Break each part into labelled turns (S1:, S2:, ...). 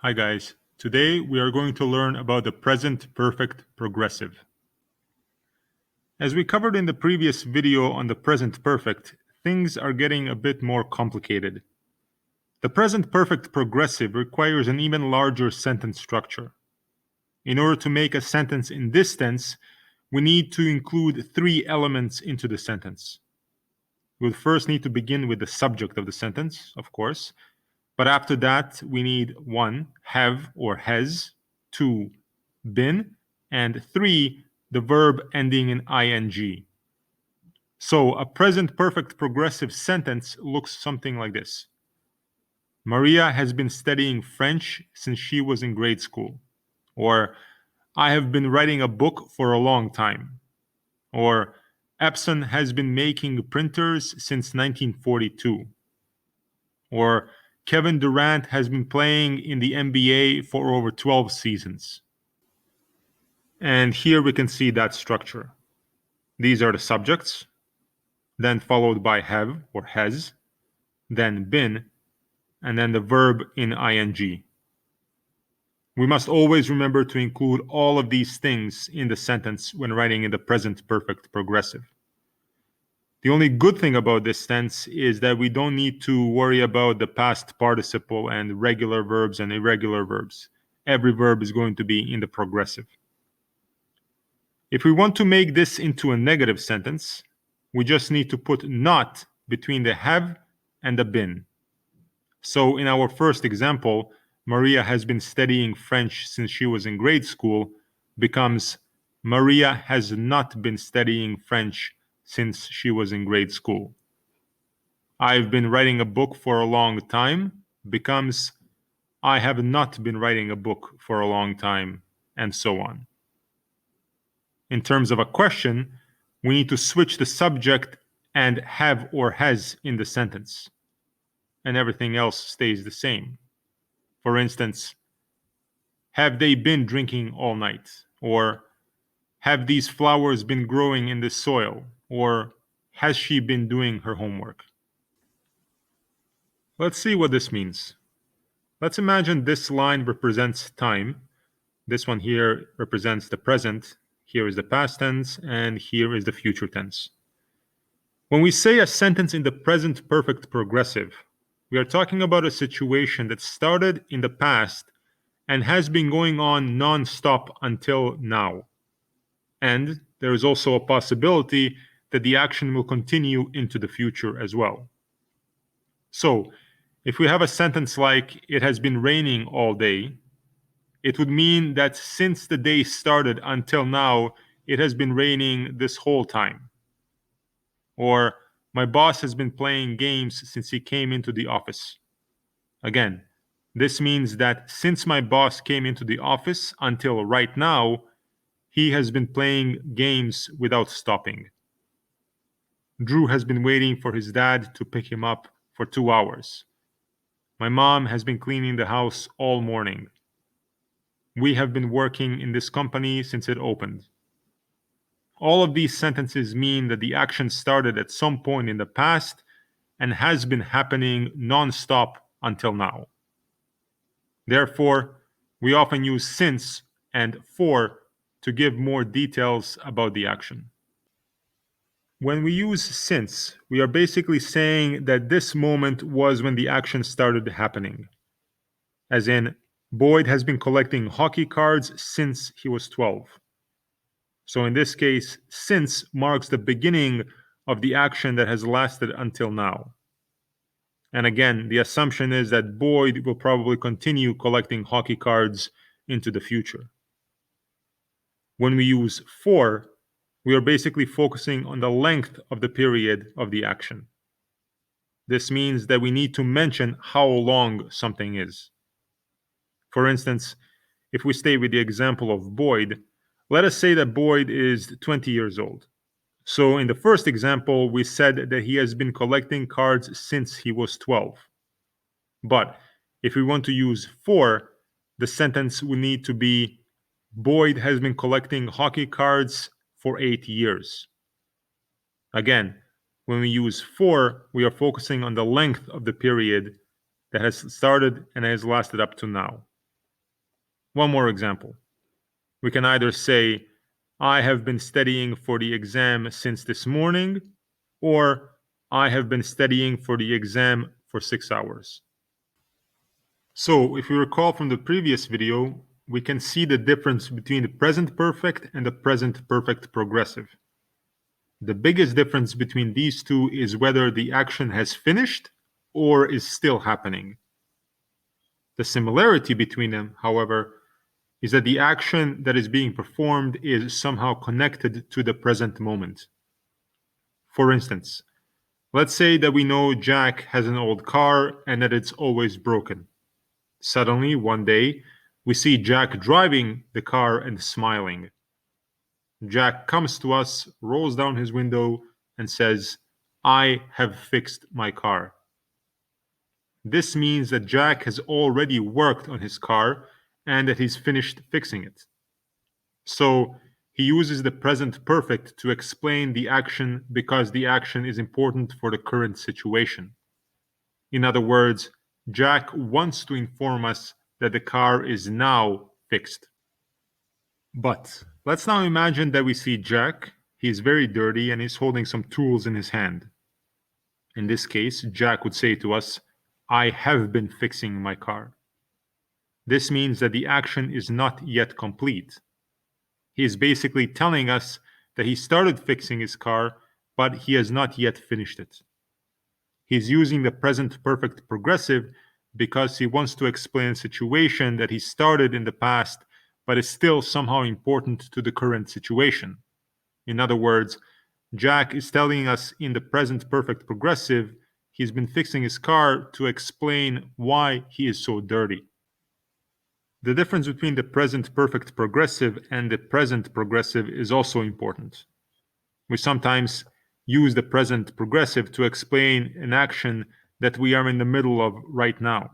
S1: Hi guys, today we are going to learn about the present perfect progressive. As we covered in the previous video on the present perfect, things are getting a bit more complicated. The present perfect progressive requires an even larger sentence structure. In order to make a sentence in this tense, we need to include three elements into the sentence. We'll first need to begin with the subject of the sentence, of course. But after that, we need 1, have or has, 2, been, and 3, the verb ending in ing. So a present perfect progressive sentence looks something like this. Maria has been studying French since she was in grade school. Or, I have been writing a book for a long time. Or, Epson has been making printers since 1942. Or, Kevin Durant has been playing in the NBA for over 12 seasons. And here we can see that structure. These are the subjects, then followed by have or has, then been, and then the verb in ing. We must always remember to include all of these things in the sentence when writing in the present perfect progressive. The only good thing about this tense is that we don't need to worry about the past participle and regular verbs and irregular verbs. Every verb is going to be in the progressive. If we want to make this into a negative sentence, we just need to put not between the have and the been. So in our first example, Maria has been studying French since she was in grade school becomes Maria has not been studying French since she was in grade school. I've been writing a book for a long time becomes I have not been writing a book for a long time, and so on. In terms of a question, we need to switch the subject and have or has in the sentence, and everything else stays the same. For instance, have they been drinking all night? Or have these flowers been growing in the soil? Or has she been doing her homework? Let's see what this means. Let's imagine this line represents time. This one here represents the present. Here is the past tense, and here is the future tense. When we say a sentence in the present perfect progressive, we are talking about a situation that started in the past and has been going on non-stop until now. And there is also a possibility that the action will continue into the future as well. So, if we have a sentence like, it has been raining all day, it would mean that since the day started until now, it has been raining this whole time. Or, my boss has been playing games since he came into the office. Again, this means that since my boss came into the office until right now, he has been playing games without stopping. Drew has been waiting for his dad to pick him up for 2 hours. My mom has been cleaning the house all morning. We have been working in this company since it opened. All of these sentences mean that the action started at some point in the past and has been happening non-stop until now. Therefore, we often use since and for to give more details about the action. When we use since, we are basically saying that this moment was when the action started happening. As in, Boyd has been collecting hockey cards since he was 12. So in this case, since marks the beginning of the action that has lasted until now. And again, the assumption is that Boyd will probably continue collecting hockey cards into the future. When we use for, we are basically focusing on the length of the period of the action. This means that we need to mention how long something is. For instance, if we stay with the example of Boyd, let us say that Boyd is 20 years old. So in the first example, we said that he has been collecting cards since he was 12. But if we want to use for, the sentence would need to be Boyd has been collecting hockey cards for 8 years. Again, when we use for, we are focusing on the length of the period that has started and has lasted up to now. One more example. We can either say, I have been studying for the exam since this morning, or I have been studying for the exam for 6 hours. So, if we recall from the previous video, we can see the difference between the present perfect and the present perfect progressive. The biggest difference between these two is whether the action has finished or is still happening. The similarity between them, however, is that the action that is being performed is somehow connected to the present moment. For instance, let's say that we know Jack has an old car and that it's always broken. Suddenly, one day, we see Jack driving the car and smiling. Jack comes to us, rolls down his window, and says, I have fixed my car. This means that Jack has already worked on his car and that he's finished fixing it. So he uses the present perfect to explain the action because the action is important for the current situation. In other words, Jack wants to inform us that the car is now fixed. But let's now imagine that we see Jack. He's very dirty and he's holding some tools in his hand. In this case, Jack would say to us, I have been fixing my car. This means that the action is not yet complete. He is basically telling us that he started fixing his car, but he has not yet finished it. He's using the present perfect progressive because he wants to explain a situation that he started in the past, but is still somehow important to the current situation. In other words, Jack is telling us in the present perfect progressive he's been fixing his car to explain why he is so dirty. The difference between the present perfect progressive and the present progressive is also important. We sometimes use the present progressive to explain an action that we are in the middle of right now.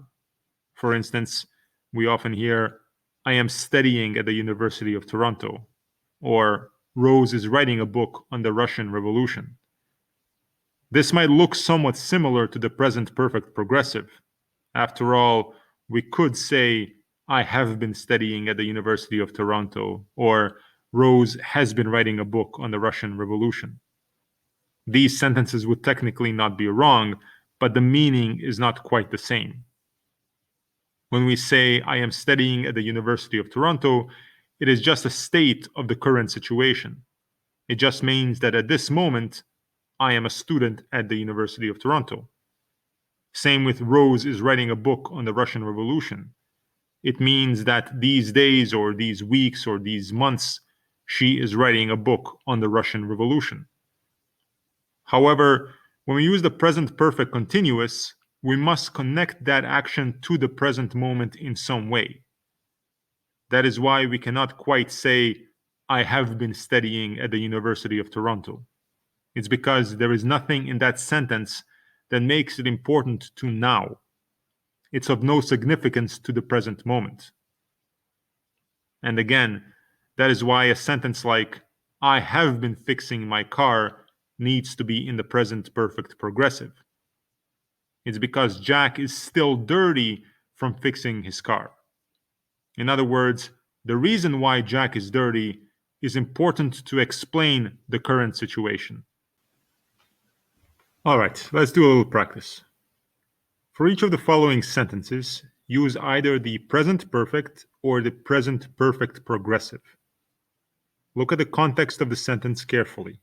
S1: For instance, we often hear, I am studying at the University of Toronto, or Rose is writing a book on the Russian Revolution. This might look somewhat similar to the present perfect progressive. After all, we could say, I have been studying at the University of Toronto, or Rose has been writing a book on the Russian Revolution. These sentences would technically not be wrong, but the meaning is not quite the same. When we say, I am studying at the University of Toronto, it is just a state of the current situation. It just means that at this moment, I am a student at the University of Toronto. Same with Rose is writing a book on the Russian Revolution. It means that these days or these weeks or these months, she is writing a book on the Russian Revolution. However, when we use the present perfect continuous, we must connect that action to the present moment in some way. That is why we cannot quite say, I have been studying at the University of Toronto. It's because there is nothing in that sentence that makes it important to now. It's of no significance to the present moment. And again, that is why a sentence like, I have been fixing my car needs to be in the present perfect progressive. It's because Jack is still dirty from fixing his car. In other words, the reason why Jack is dirty is important to explain the current situation. All right, let's do a little practice. For each of the following sentences, use either the present perfect or the present perfect progressive. Look at the context of the sentence carefully.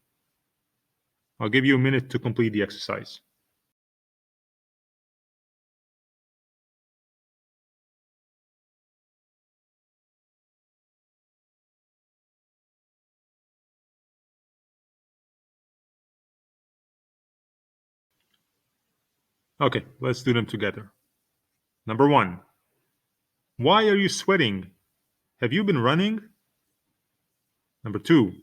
S1: I'll give you a minute to complete the exercise. Okay, let's do them together. Number 1. Why are you sweating? Have you been running? Number 2.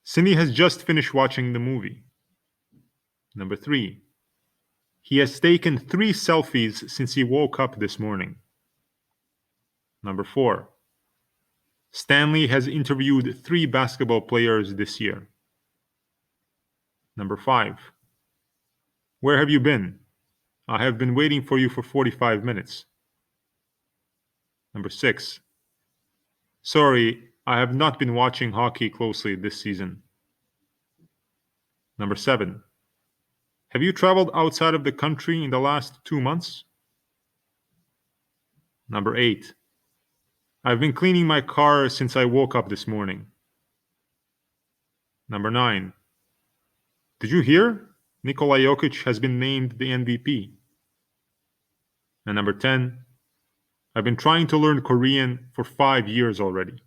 S1: Cindy has just finished watching the movie. Number 3. He has taken 3 selfies since he woke up this morning. Number 4. Stanley has interviewed 3 basketball players this year. Number 5. Where have you been? I have been waiting for you for 45 minutes. Number 6. Sorry, I have not been watching hockey closely this season. Number 7. Have you traveled outside of the country in the last 2 months? Number 8. I've been cleaning my car since I woke up this morning. Number 9. Did you hear? Nikola Jokic has been named the MVP. And number 10. I've been trying to learn Korean for 5 years already.